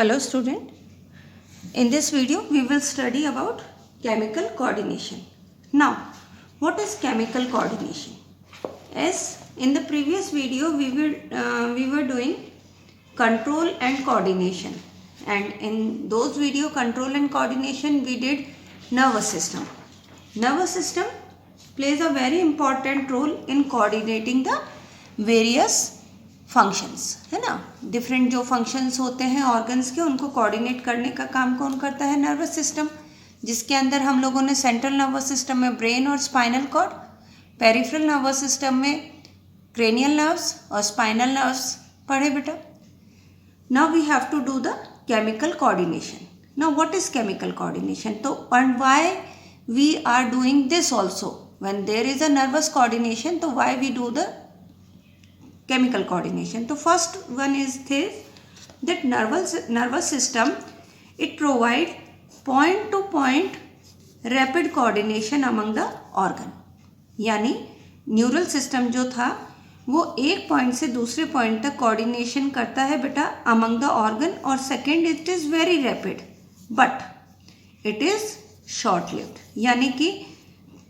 Hello student, in this video we will study about chemical coordination. Now, what is chemical coordination? As in the previous video we were doing control and coordination, and in those video control and coordination we did nervous system. Nervous system plays a very important role in coordinating the various functions, है ना. Different जो functions होते हैं organs के उनको coordinate करने का काम कौन करता है? नर्वस सिस्टम, जिसके अंदर हम लोगों ने सेंट्रल नर्वस सिस्टम में ब्रेन और spinal cord, peripheral nervous system में क्रेनियल नर्व्स और स्पाइनल नर्व्स पढ़े बेटा. Now we have to do the chemical coordination. Now what is chemical coordination? तो and why we are doing this also when there is a nervous coordination, तो why we do the chemical coordination. So first one is this, that nervous system, it provide point to point rapid coordination among the organ. यानी neural system जो था वो एक point से दूसरे point तक coordination करता है बेटा अमंग द ऑर्गन. और second, it is very rapid but it is short lived. यानी कि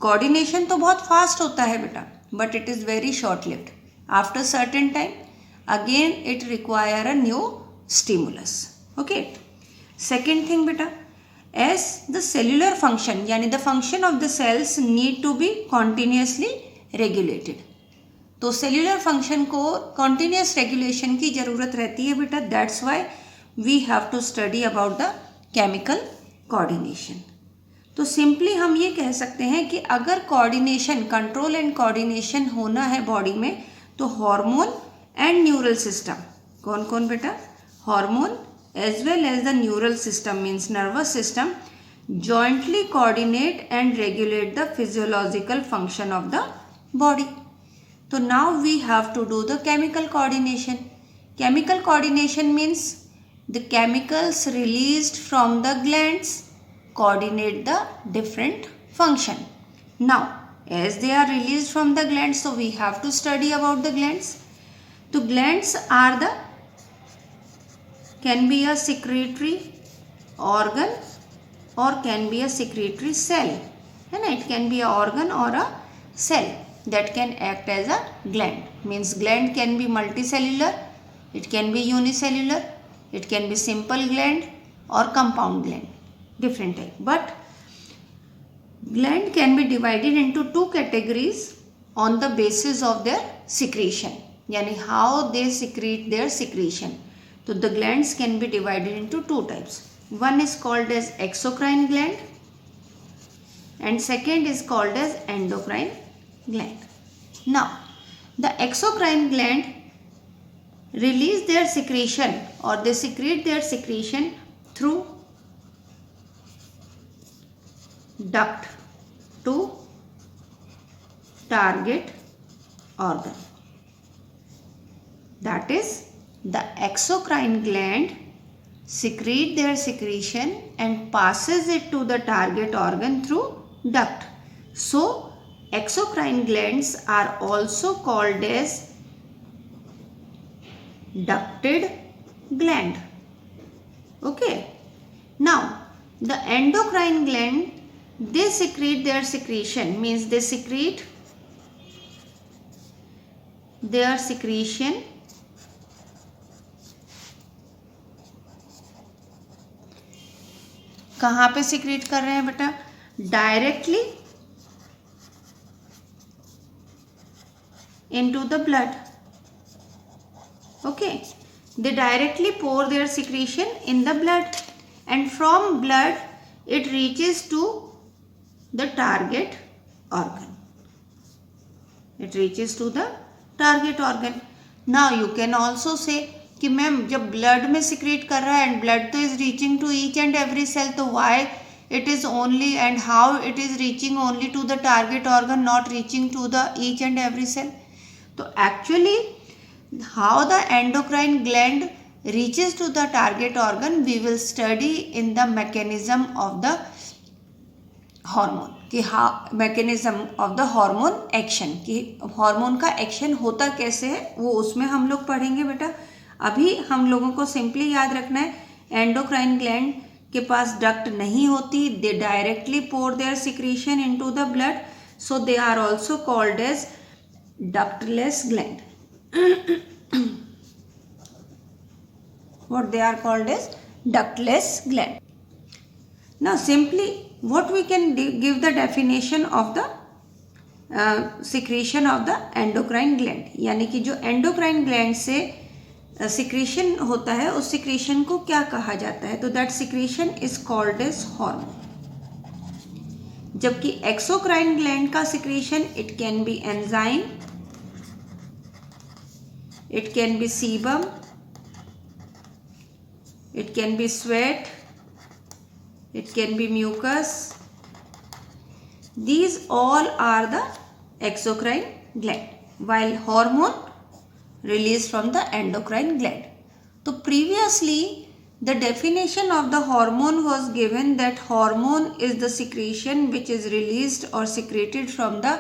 कोऑर्डिनेशन तो बहुत फास्ट होता है बेटा but it is very short lived. After certain time, again it require a new stimulus. Okay. Second thing beta, as the cellular function, यानी the function of the cells need to be continuously regulated. तो cellular function को continuous regulation की ज़रूरत रहती है बेटा. That's why we have to study about the chemical coordination. तो simply हम ये कह सकते हैं कि अगर कोऑर्डिनेशन, कंट्रोल एंड कोऑर्डिनेशन होना है बॉडी में, तो हार्मोन एंड न्यूरल सिस्टम, कौन कौन बेटा? Hormone as well as the neural system means nervous system jointly coordinate and regulate the physiological function of the body. तो now we have to do the chemical coordination. Chemical coordination means the chemicals released from the glands coordinate the different function. Now, as they are released from the glands, so we have to study about the glands. So glands are the, can be a secretory organ or can be a secretory cell, and it can be a organ or a cell that can act as a gland. Means gland can be multicellular, it can be unicellular, it can be simple gland or compound gland, different type. But gland can be divided into two categories on the basis of their secretion, yani how they secrete their secretion. So the glands can be divided into two types. One is called as exocrine gland and second is called as endocrine gland. Now the exocrine gland release their secretion or they secrete their secretion through duct to target organ. That is, the exocrine gland secrete their secretion and passes it to the target organ through duct. So exocrine glands are also called as ducted gland. Okay. Now the endocrine gland, they secrete their secretion, means they secrete their secretion कहाँ पे secrete कर रहे हैं बेटा? Directly into the blood. Okay, they directly pour their secretion in the blood and from blood it reaches to the target organ. It reaches to the target organ. Now you can also say कि ma'am जब blood में secrete कर रहा है and blood तो is reaching to each and every cell, तो why it is only and how it is reaching only to the target organ, not reaching to the each and every cell? तो actually how the endocrine gland reaches to the target organ we will study in the mechanism of the hormone, कि mechanism of the hormone action, कि hormone का action होता कैसे है वो उसमें हम लोग पढ़ेंगे बेटा. अभी हम लोगों को सिंपली याद रखना है एंडोक्राइन ग्लैंड के पास डक्ट नहीं होती, they directly pour their secretion into the blood, so they are also called as ductless gland. What they are called as ductless gland. Now simply what we can give the definition of the secretion of the endocrine gland, यानी कि जो endocrine gland से secretion होता है उस secretion को क्या कहा जाता है, तो that secretion is called as hormone. जबकि exocrine gland का secretion it can be enzyme, it can be sebum, it can be sweat, it can be mucus. These all are the exocrine gland, while hormone released from the endocrine gland. So previously the definition of the hormone was given that hormone is the secretion which is released or secreted from the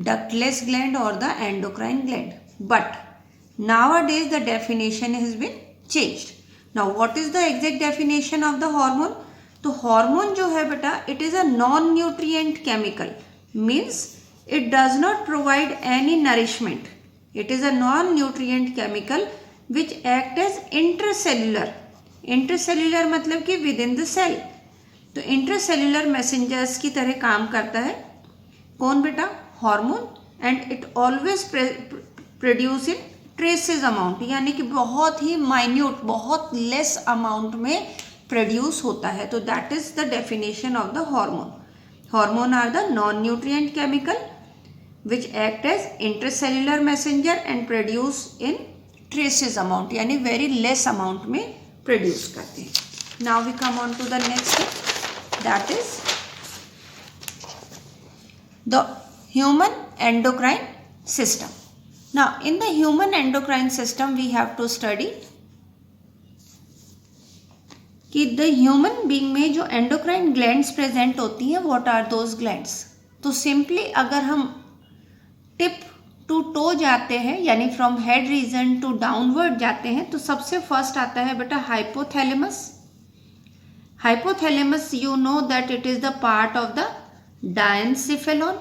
ductless gland or the endocrine gland. But nowadays the definition has been changed. Now what is the exact definition of the hormone? तो hormone जो है बेटा it is a non nutrient chemical, means it does not provide any nourishment. It is a non nutrient chemical which act as intercellular. Intercellular मतलब कि within the cell. तो intercellular messengers की तरह काम करता है कौन बेटा? Hormone. And it always produce in traces amount, यानी कि बहुत ही माइन्यूट, बहुत लेस अमाउंट में प्रोड्यूस होता है. तो that is the definition of the hormone. Hormone are the non nutrient chemical which act as intercellular messenger and produce in traces amount, यानी वेरी लेस अमाउंट में प्रोड्यूस करते हैं. Now we come on to the next, that is the human endocrine system. Now in the human endocrine system we have to study कि the human being में जो endocrine glands present होती हैं what are those glands. तो simply अगर हम tip to toe जाते हैं यानी from head region to downward जाते हैं तो सबसे फर्स्ट आता है बेटा hypothalamus. Hypothalamus you know that it is the part of the diencephalon.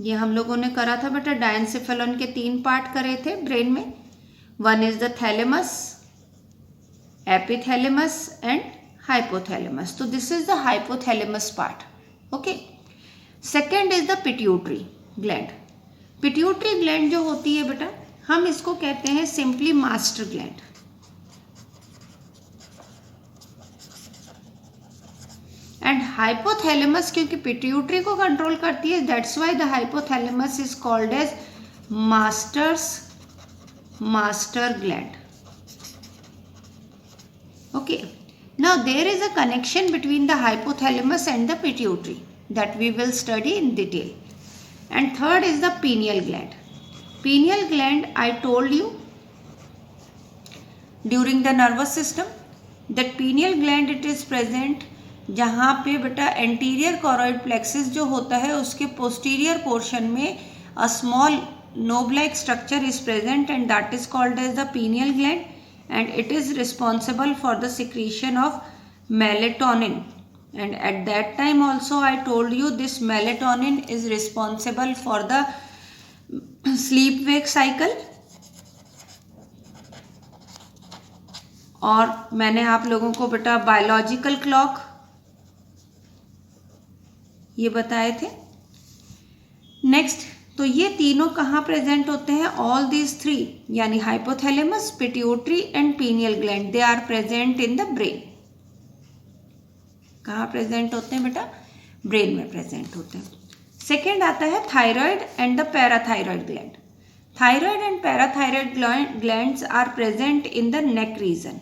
ये हम लोगों ने करा था बेटा, डायनसिफेलॉन के 3 पार्ट करे थे ब्रेन में. One is the thalamus, epithalamus and hypothalamus. तो this is the hypothalamus part. Okay. Second is the pituitary gland. Pituitary gland जो होती है बेटा हम इसको कहते हैं simply master gland. And hypothalamus क्योंकि पिट्यूटरी को कंट्रोल करती है, that's why the hypothalamus is called as master gland. Okay. Now there is a connection between the hypothalamus and the pituitary that we will study in detail. And third is the pineal gland. Pineal gland I told you during the nervous system that pineal gland it is present जहाँ पे बेटा anterior choroid plexus जो होता है उसके posterior portion में a small knob like structure is present and that is called as the pineal gland and it is responsible for the secretion of melatonin. And at that time also I told you this melatonin is responsible for the sleep wake cycle. और मैंने आप लोगों को बेटा biological clock ये बताए थे. Next, तो ये तीनों कहाँ प्रेजेंट होते हैं? ऑल दीज 3 यानी hypothalamus, pituitary and pineal gland they are present in the brain. कहाँ प्रेजेंट होते हैं बेटा? ब्रेन में प्रेजेंट होते हैं. सेकेंड आता है thyroid and the parathyroid gland. Thyroid and parathyroid glands are present in the neck region.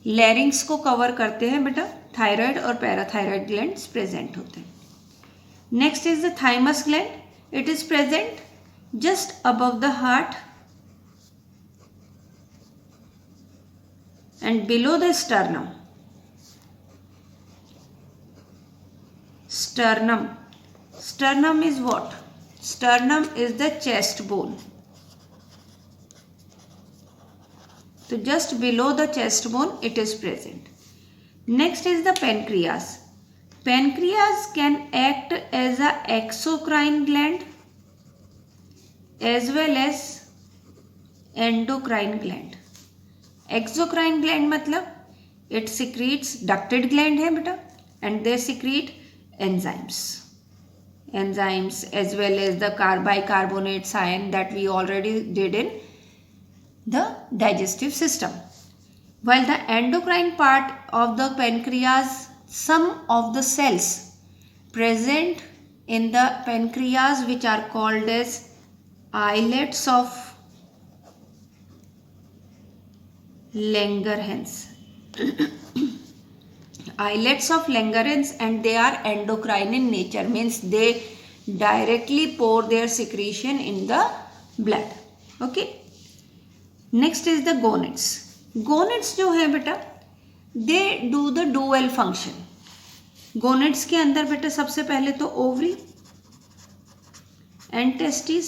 Larynx को कवर करते हैं बेटा, थायराइड और पैराथायरॉयड ग्लैंड्स प्रेजेंट होते हैं. Next is the thymus gland. It is present just above the heart and below the sternum. Sternum is what? Sternum is the chest bone. तो just below the chest bone it is present. Next is the pancreas. Pancreas can act as a exocrine gland as well as endocrine gland. Exocrine gland मतलब it secretes, ducted gland है बेटा, and they secrete enzymes as well as the bicarbonate ion that we already did in the digestive system. While the endocrine part of the pancreas, some of the cells present in the pancreas which are called as islets of Langerhans. Islets of Langerhans, and they are endocrine in nature, means they directly pour their secretion in the blood. Okay. Next is the gonads. Gonads जो है बेटा, they do the dual function. Gonads के अंदर बेटा सबसे पहले तो ovary and testis,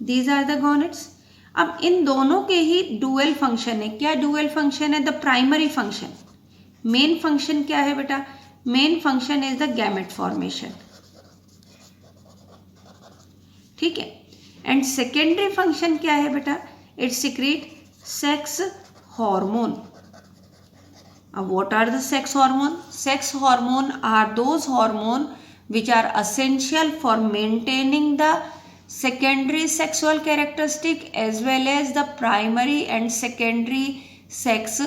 these are the gonads. अब इन दोनों के ही डुअल फंक्शन है. क्या डुअल फंक्शन है? The primary function. Main function क्या है बेटा? Main function is the gamete formation. ठीक है. एंड सेकेंडरी फंक्शन क्या है बेटा? It secrete sex hormone. What are the sex hormone? Sex hormone are those hormone which are essential for maintaining the secondary sexual characteristic as well as the primary and secondary sex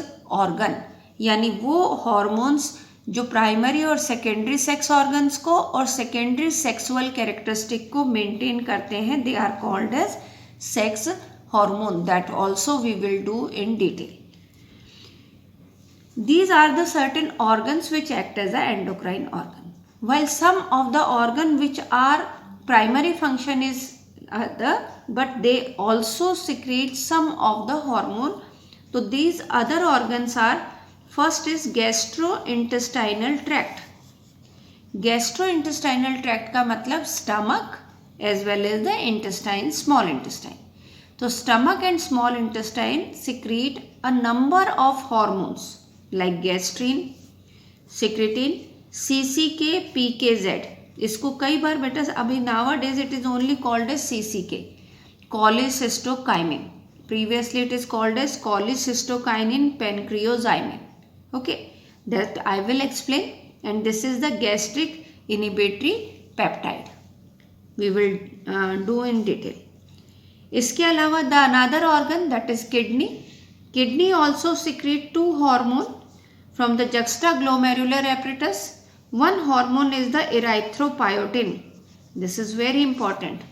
organ. यानी वो hormones जो primary और secondary sex organs को और secondary sexual characteristic को maintain करते हैं, they are called as sex hormone. That also we will do in detail. These are the certain organs which act as an endocrine organ. While some of the organ which are primary function is but they also secrete some of the hormone. So these other organs are, first is gastrointestinal tract. Gastrointestinal tract का मतलब stomach as well as the intestine, small intestine. So stomach and small intestine secrete a number of hormones like gastrin, secretin, CCK, PKZ. इसको कई बार बेटा अभी nowadays it is only called as CCK, cholecystokinin. Previously it is called as cholecystokinin pancreozymin. Okay, that I will explain. And this is the gastric inhibitory peptide. We will do in detail. इसके अलावा the another organ, that is kidney. Kidney also secrete two hormone from the juxtaglomerular apparatus. One hormone is the erythropoietin. This is very important.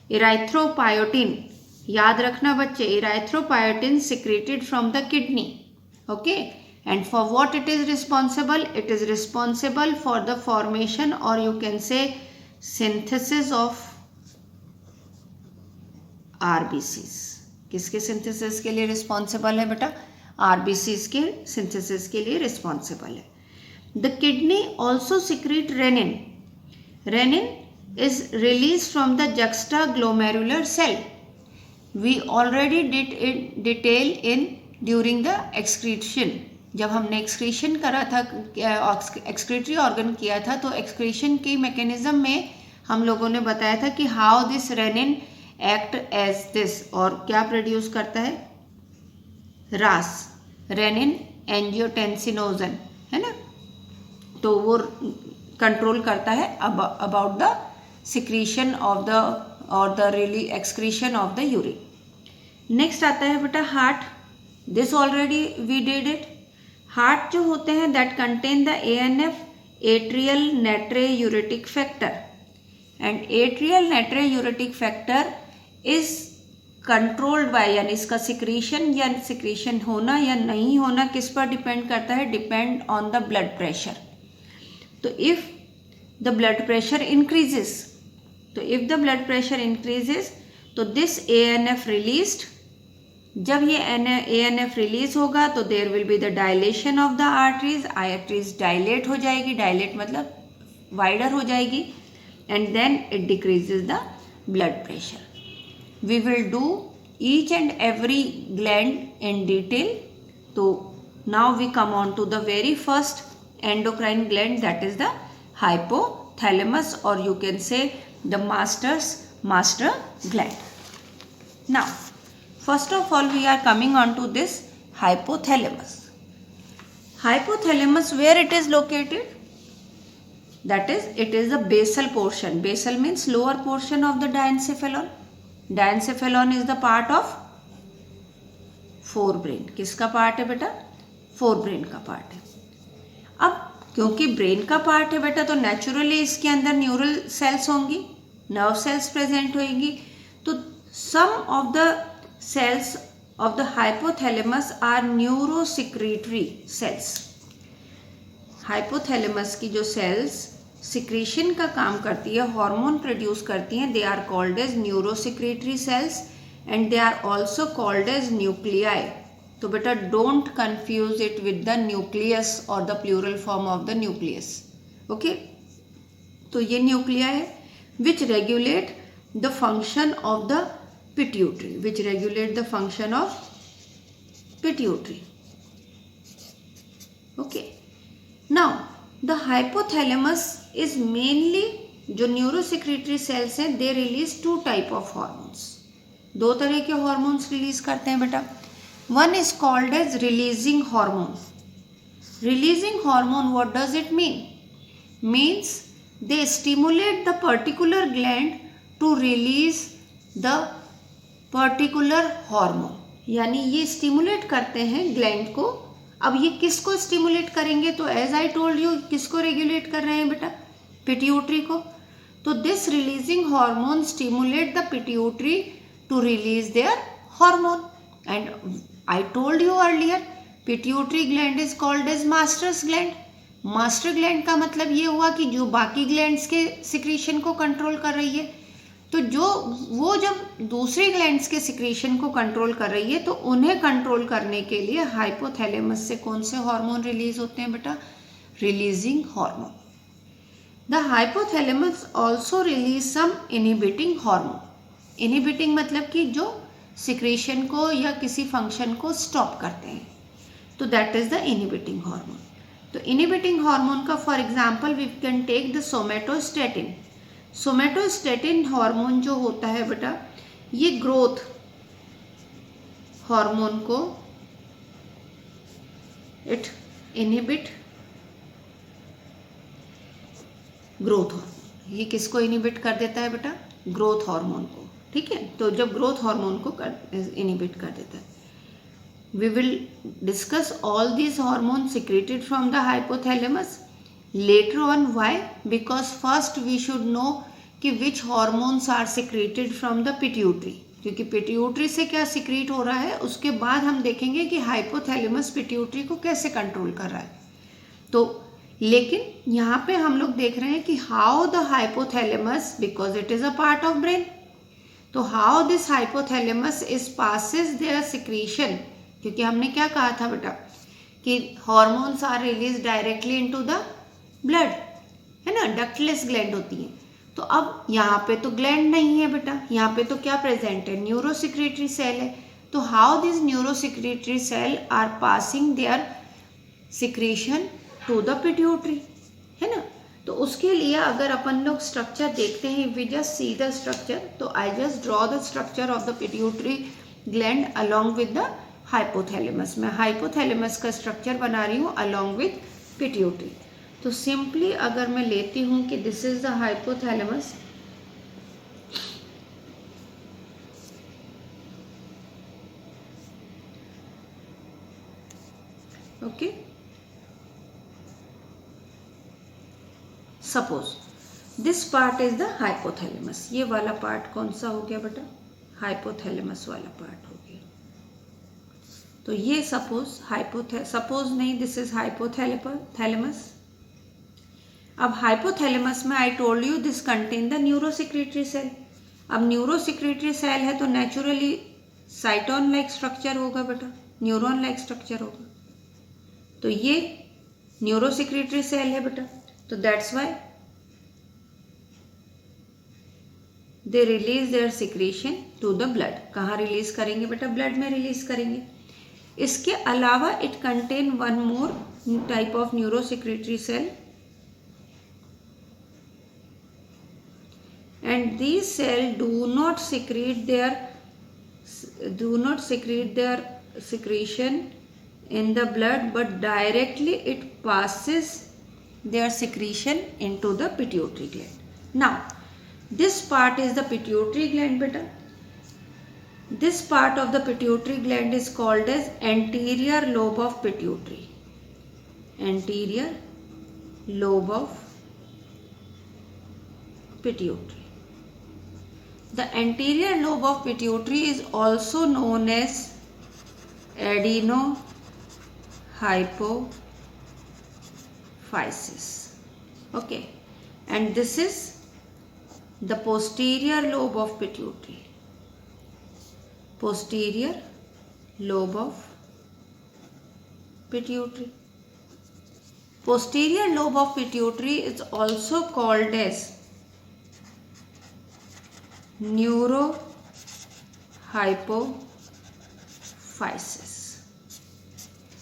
Erythropoietin, याद रखना बच्चे, erythropoietin secreted from the kidney. Okay, and for what it is responsible? It is responsible for the formation, or you can say synthesis of RBCs. किसके synthesis के लिए responsible है बेटा? RBCs के synthesis के लिए रिस्पॉन्सिबल है. The kidney also secrete renin. Renin is release from the juxtaglomerular cell. We already did in detail in during the excretion. जब हमने एक्सक्रीशन करा था, एक्सक्रीटरी ऑर्गन किया था, तो एक्सक्रीशन की मैकेनिज्म में हम लोगों ने बताया था कि how this renin act as this, और क्या प्रोड्यूस करता है? रास, रेनिन एंजियोटेंसिनोजन, है ना. तो वो कंट्रोल करता है about the secretion of the और the really excretion of the urine. Next आता है बेटा heart. This already we did it. Heart जो होते हैं that contain the ANF, atrial natriuretic factor. And atrial natriuretic factor is controlled by, यानी इसका secretion या सिक्रीशन होना या नहीं होना किस पर डिपेंड करता है? Depend on the blood pressure. तो if the blood pressure increases, तो दिस ANF रिलीज्ड. जब ये ANF रिलीज होगा तो there will be the dilation of the arteries. Arteries dilate हो जाएगी, डायलेट मतलब वाइडर हो जाएगी, and then it decreases the blood pressure. We will do each and every gland in detail. So now we come on to the very first endocrine gland, that is the hypothalamus, or you can say the master gland. Now first of all we are coming on to this hypothalamus. Hypothalamus, where it is located? That is, it is the basal portion. Basal means lower portion of the diencephalon. Diencephalon is the part of forebrain. किसका part है बेटा? Forebrain का part है. अब क्योंकि brain का part है बेटा, तो नेचुरली इसके अंदर न्यूरल सेल्स होंगी, नर्व सेल्स प्रेजेंट होंगी. तो some of the cells of the hypothalamus are neurosecretory cells. Hypothalamus की जो सेल्स सिक्रीशन का काम करती है, हार्मोन प्रोड्यूस करती हैं, they are called as neurosecretory cells and they are also called as nuclei. तो बेटा don't confuse it with the nucleus और the plural form of the nucleus. Okay, तो ये न्यूक्लियाई है which regulate the function of the pituitary, which regulate the function of pituitary. Okay, now the hypothalamus is mainly, जो neurosecretory cells हैं, they release two type of hormones. दो तरह के hormones release करते हैं बेटा. One is called as releasing hormone. Releasing hormone, what does it mean? Means they stimulate the particular gland to release the particular hormone. यानी ये stimulate करते हैं ग्लैंड को. अब ये किसको स्टिमुलेट करेंगे? तो एज आई टोल्ड यू, किसको रेगुलेट कर रहे हैं बेटा? पिट्यूटरी को. तो this releasing hormone stimulate the pituitary to release their hormone. And I told you earlier, pituitary gland is called as masters gland. Master gland का मतलब ये हुआ कि जो बाकी ग्लैंड्स के सिक्रीशन को कंट्रोल कर रही है. तो वो जब दूसरे ग्लैंड्स के सिक्रीशन को कंट्रोल कर रही है, तो उन्हें कंट्रोल करने के लिए हाइपोथैलेमस से कौन से हार्मोन रिलीज होते हैं बेटा? Releasing hormone. The hypothalamus also release some inhibiting hormone. Inhibiting मतलब कि जो सिक्रीशन को या किसी फंक्शन को स्टॉप करते हैं, तो that is the inhibiting hormone. तो इनहिबिटिंग हार्मोन का for example we can take the somatostatin. Somatostatin hormone जो होता है बेटा, ये ग्रोथ हार्मोन को इट इनहिबिट ग्रोथ हार्मोन. ये किसको इनहिबिट कर देता है बेटा? ग्रोथ हार्मोन को. ठीक है, तो जब ग्रोथ हार्मोन को इनहिबिट कर देता है. We will discuss all these hormone secreted from the hypothalamus later on. Why? Because first we should know कि which hormones are secreted from the pituitary. क्योंकि पिट्यूटरी से क्या सिक्रीट हो रहा है, उसके बाद हम देखेंगे कि हाइपोथैलेमस पिट्यूटरी को कैसे कंट्रोल कर रहा है. तो लेकिन यहाँ पे हम लोग देख रहे हैं कि how the hypothalamus, because it is a part of brain, तो how this hypothalamus is passes their secretion. क्योंकि हमने क्या कहा था बेटा कि hormones are release directly into the blood, है ना, डक्टलेस ग्लैंड होती है. तो अब यहाँ पे तो ग्लैंड नहीं है बेटा, यहाँ पे तो क्या प्रेजेंट है? न्यूरोसिक्रेटरी सेल है. तो how this neurosecretory cell are passing their secretion to the pituitary, है ना. तो उसके लिए अगर अपन लोग स्ट्रक्चर देखते हैं, we just see the structure. तो I just draw the structure of the pituitary gland along with the hypothalamus. मैं हाइपोथैलेमस का स्ट्रक्चर बना रही हूँ अलॉन्ग विद पिट्यूटरी. तो सिंपली अगर मैं लेती हूँ कि this is the hypothalamus, okay, suppose this part is the hypothalamus. ये वाला पार्ट कौन सा हो गया बेटा? हाइपोथैलेमस वाला पार्ट हो गया. तो ये सपोज नहीं, दिस इज हाइपोथैलेमस. अब हाइपोथैलेमस में I told you this contain the neurosecretory cell. अब न्यूरोसिक्रेटरी सेल है तो नेचुरली साइटोन लाइक स्ट्रक्चर होगा बेटा, न्यूरॉन लाइक स्ट्रक्चर होगा. तो ये न्यूरोसिक्रेटरी सेल है बेटा. तो that's why they release their secretion to the blood. कहाँ रिलीज करेंगे बेटा? ब्लड में रिलीज करेंगे। इसके अलावा it contain one more type of neurosecretory cell, and these cells do not secrete their secretion in the blood, but directly it passes their secretion into the pituitary gland. Now this part is the pituitary gland beta. This part of the pituitary gland is called as anterior lobe of pituitary. Anterior lobe of pituitary. The anterior lobe of pituitary is also known as adenohypophysis. Okay, and this is the posterior lobe of pituitary. Posterior lobe of pituitary. Posterior lobe of pituitary is also called as neurohypophysis.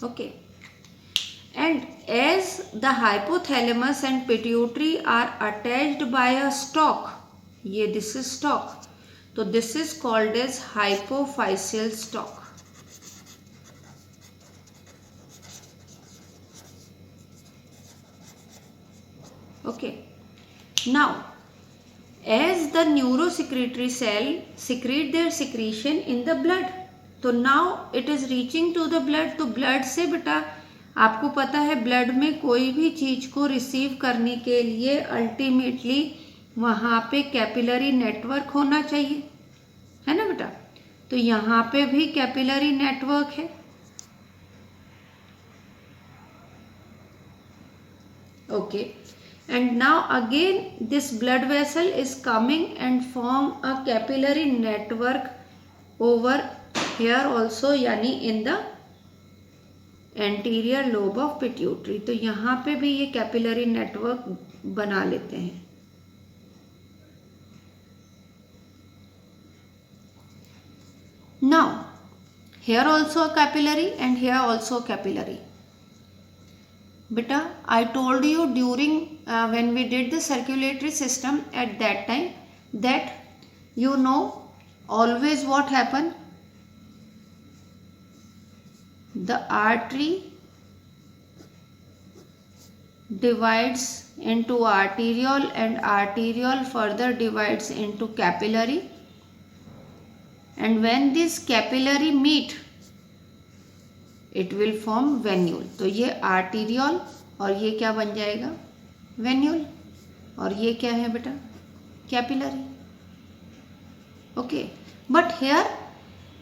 Okay, and as the hypothalamus and pituitary are attached by a stalk, this is stalk, so this is called as hypophyseal stalk. Okay, now as the neurosecretory cell secrete their secretion in the blood, तो now it is reaching to the blood. तो blood से बेटा आपको पता है blood में कोई भी चीज को रिसीव करने के लिए अल्टीमेटली वहाँ पे कैपिलरी नेटवर्क होना चाहिए, है ना बेटा? तो यहाँ पे भी कैपिलरी नेटवर्क है। Okay, and now again this blood vessel is coming and form a capillary network over here also, यानी in the anterior lobe of pituitary. तो यहाँ पे भी ये कैपिलरी नेटवर्क बना लेते हैं। Now here also a capillary and here also a capillary. Beta, I told you during when we did the circulatory system at that time that you know always what happened, the artery divides into arteriole and arteriole further divides into capillary, and when this capillary meet it will form venule. तो ये arteriole और ये क्या बन जाएगा? venule. और ये क्या है बेटा? capillary. Okay, but here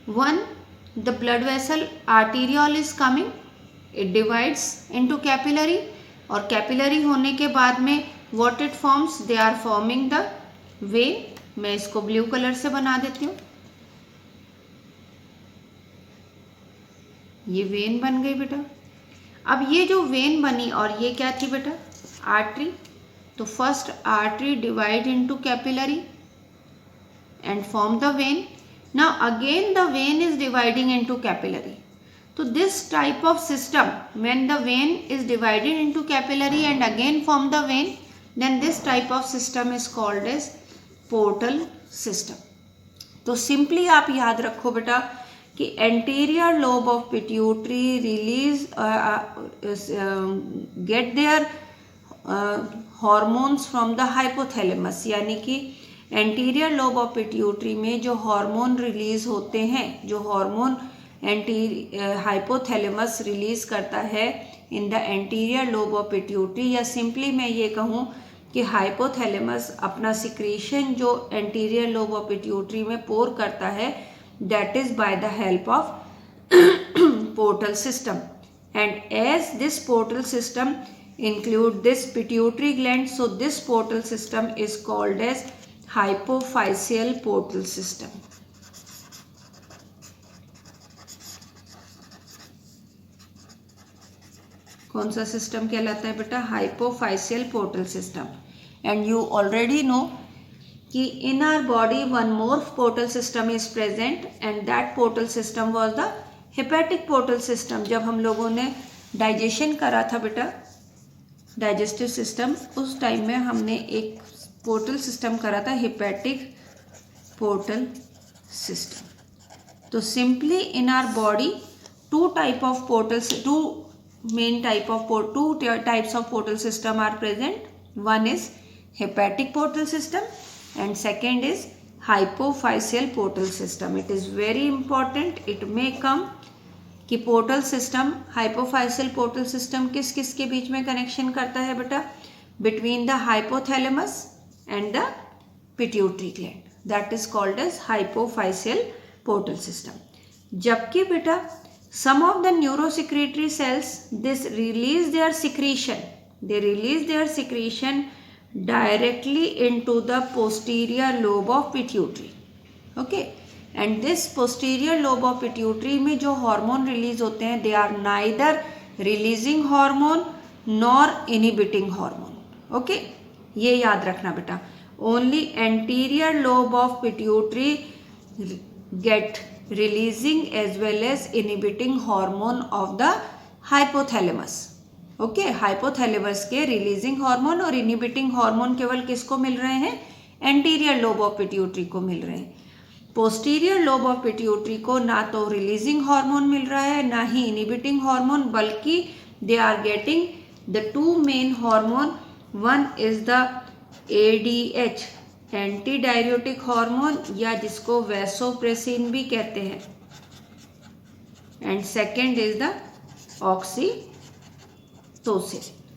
one the blood vessel arteriole is coming, it divides into capillary, और capillary होने के बाद में what it forms, they are forming the vein. मैं इसको ब्लू कलर से बना देती हूँ। ये वेन बन गई बेटा। अब ये जो वेन बनी और ये क्या थी बेटा? आर्टरी। तो first artery divide into capillary and form the vein. Now again the vein is dividing into capillary. तो this type of system when the vein is divided into capillary and again form the vein, then this type of system is called as portal system. तो simply आप याद रखो बेटा कि anterior lobe of pituitary release get their hormones from the hypothalamus. यानी कि anterior lobe of pituitary में जो हार्मोन रिलीज होते हैं, जो हार्मोन हाइपोथैलेमस रिलीज करता है in the anterior lobe of pituitary, या सिंपली मैं ये कहूँ कि हाइपोथैलेमस अपना सिक्रीशन जो एंटीरियर लोब ऑफ पिट्यूटरी में पोर करता है, that is by the help of portal system. And as this portal system include this pituitary gland, so this portal system is called as hypophyseal portal system. कौन सा system कहलाता है बेटा? Hypophyseal portal system. And you already know कि in our body one more portal system is present and that portal system was the hepatic portal system. जब हम लोगों ने डाइजेशन करा था बेटा, डाइजेस्टिव सिस्टम, उस टाइम में हमने एक पोर्टल सिस्टम करा था, हेपेटिक पोर्टल सिस्टम. तो simply in our body two main types of portal system are present. One is hepatic portal system and second is hypophyseal portal system. It is very important, it may come कि portal system, hypophyseal portal system किस किस के बीच में connection करता है बेटा? Between the hypothalamus and the pituitary gland, that is called as hypophyseal portal system. जबकि बेटा some of the neurosecretory cells, they release their secretion directly into the posterior lobe of pituitary. Okay, and this posterior lobe of pituitary में जो hormone release होते हैं, they are neither releasing hormone nor inhibiting hormone. Okay, ये याद रखना बेटा. Only anterior lobe of pituitary get releasing as well as inhibiting hormone of the hypothalamus. Okay, hypothalamus के releasing hormone और इनहिबिटिंग हार्मोन केवल किसको मिल रहे हैं? एंटीरियर लोब ऑफ पिट्यूटरी को मिल रहे हैं. पोस्टीरियर लोब ऑफ पिट्यूटरी को ना तो रिलीजिंग हार्मोन मिल रहा है ना ही इनहिबिटिंग हार्मोन, बल्कि they are getting the two main hormone. One is the ADH, anti diuretic hormone, या जिसको वैसोप्रेसिन भी कहते हैं, and second is the oxytocin.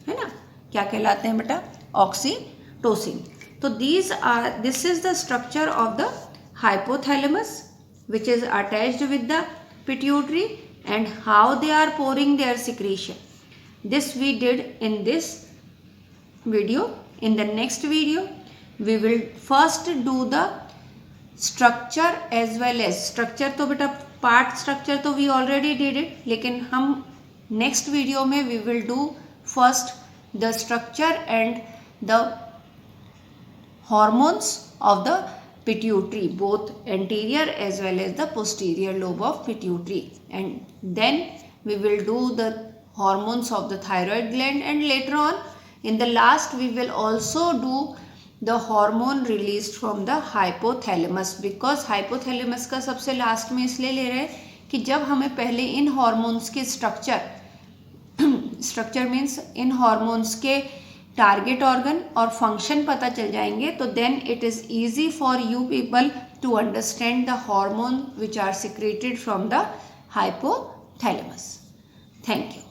है ना, क्या कहलाते हैं बेटा? ऑक्सीटोसिन. तो this is the structure of the hypothalamus which is attached with the pituitary and how they are pouring their secretion. This we did in this video. In the next video we will first do the structure as well as structure. तो बेटा part structure तो we already did it, लेकिन हम next video में we will do first the structure and the hormones of the pituitary, both anterior as well as the posterior lobe of pituitary, and then we will do the hormones of the thyroid gland, and later on in the last we will also do the hormone released from the hypothalamus, because hypothalamus का सबसे last में इसलिए ले रहे हैं कि जब हमें पहले इन हॉर्मोन्स के स्ट्रक्चर मीन्स इन हॉर्मोन्स के टारगेट ऑर्गन और फंक्शन पता चल जाएंगे, तो then it is easy for you people to understand the hormone which are secreted from the hypothalamus. Thank you.